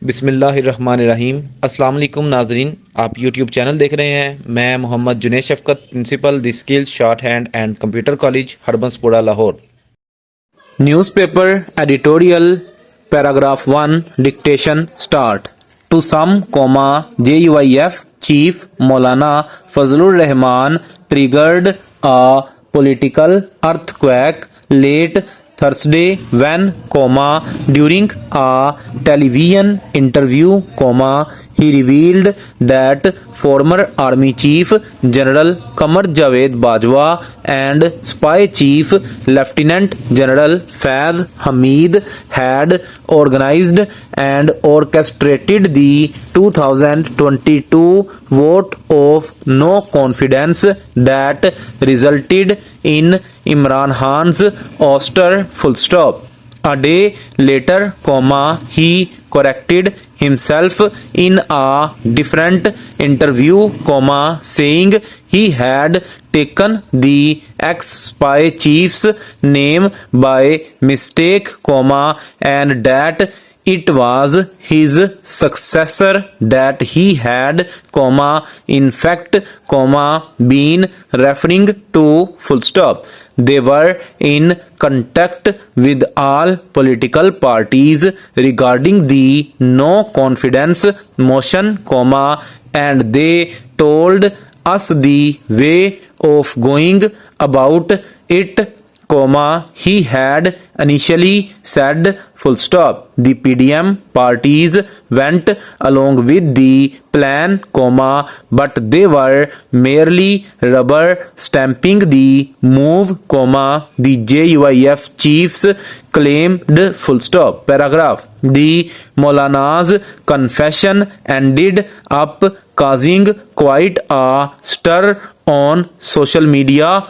बिस्मिल्लाहिर्रहमानिर्रहीम। अस्सलाम वालेकुम नाजरीन, आप यूट्यूब चैनल देख रहे हैं। मैं Mohammad Junaid Shafqat, principal the skills short hand and computer college Harbanspura Lahore. Newspaper editorial paragraph 1 dictation start to some JUIF chief Maulana Fazlur Rehman triggered a political earthquake late Thursday when, during a television interview, he revealed that former Army Chief General Qamar Javed Bajwa and Spy Chief Lieutenant General Faiz Hamid had organized and orchestrated the 2022 vote of no confidence that resulted in Imran Khan's ouster. A day later, he corrected himself in a different interview, saying he had taken the ex-spy chief's name by mistake, and that it was his successor that he had, in fact, been referring to. They were in contact with all political parties regarding the no confidence motion, and they told us the way of going about it, he had initially said. The PDM parties went along with the plan, but they were merely rubber stamping the move, the JUIF chiefs claimed. Paragraph. The Maulana's confession ended up causing quite a stir on social media,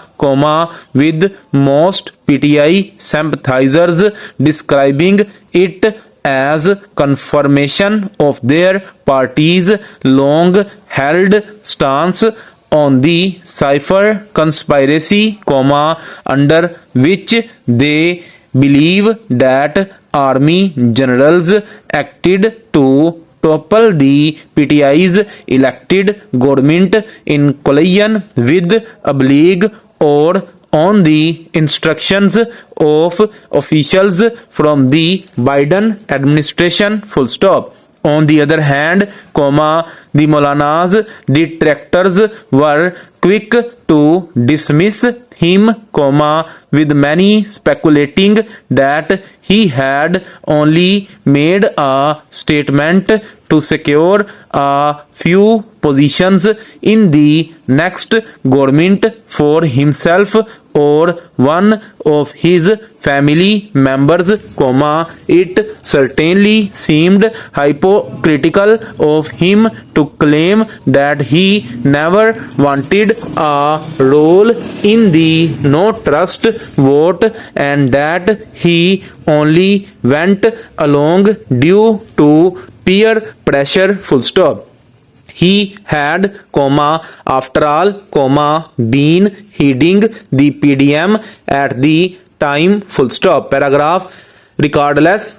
with most PTI sympathizers describing it as confirmation of their party's long-held stance on the cipher conspiracy, under which they believe that army generals acted to topple the PTI's elected government in collision with oblique or on the instructions of officials from the Biden administration. On the other hand, the Maulana's detractors were quick to dismiss him, with many speculating that he had only made a statement to secure a few positions in the next government for himself or one of his family members, it certainly seemed hypocritical of him to claim that he never wanted a role in the no trust vote and that he only went along due to peer pressure. He had, after all, been heading the PDM at the time. Paragraph. Regardless,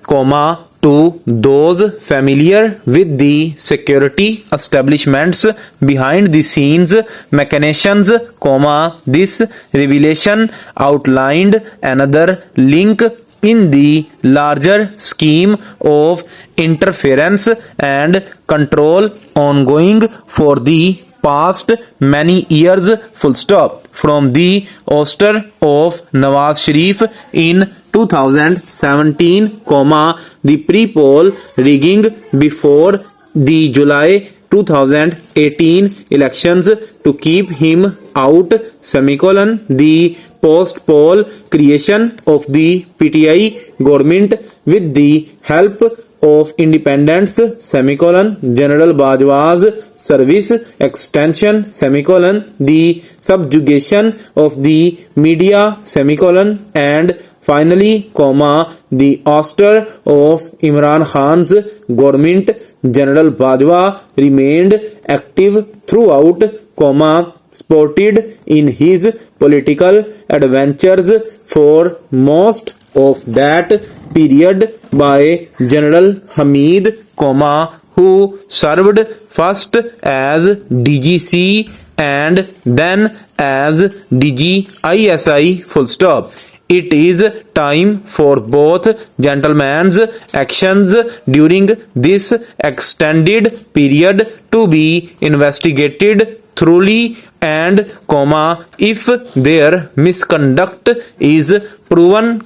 to those familiar with the security establishments behind the scenes machinations, this revelation outlined another link in the larger scheme of interference and control ongoing for the past many years. From the ouster of Nawaz Sharif in 2017, the pre-poll rigging before the July 2018 elections to keep him out, the post-poll creation of the PTI government with the help of independents, General Bajwa's service extension, the subjugation of the media, and finally, the ouster of Imran Khan's government. General Bajwa remained active throughout, supported in his political adventures for most of that period by General Hamid, who served first as DGC and then as DGISI full stop. It is time for both gentlemen's actions during this extended period to be investigated thoroughly and if their misconduct is proven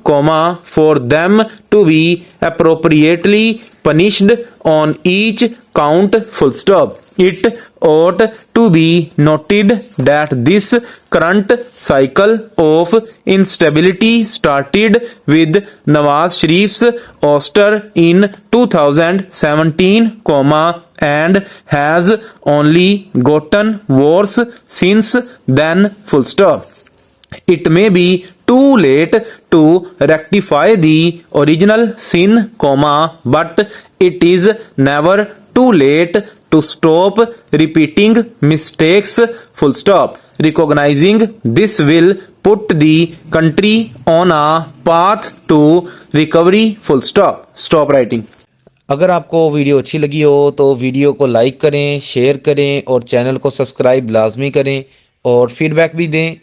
for them to be appropriately punished on each count full stop. It ought to be noted that this current cycle of instability started with Nawaz Sharif's ouster in 2017, and has only gotten worse since then full stop. It may be too late to rectify the original sin, but it is never too late to stop repeating mistakes full stop. Recognizing this will put the country on a path to recovery full stop. Stop writing. अगर आपको video अच्छी लगी हो तो video को like करें, share करें और चैनल को सब्सक्राइब लाजमी करें और फीडबैक भी दें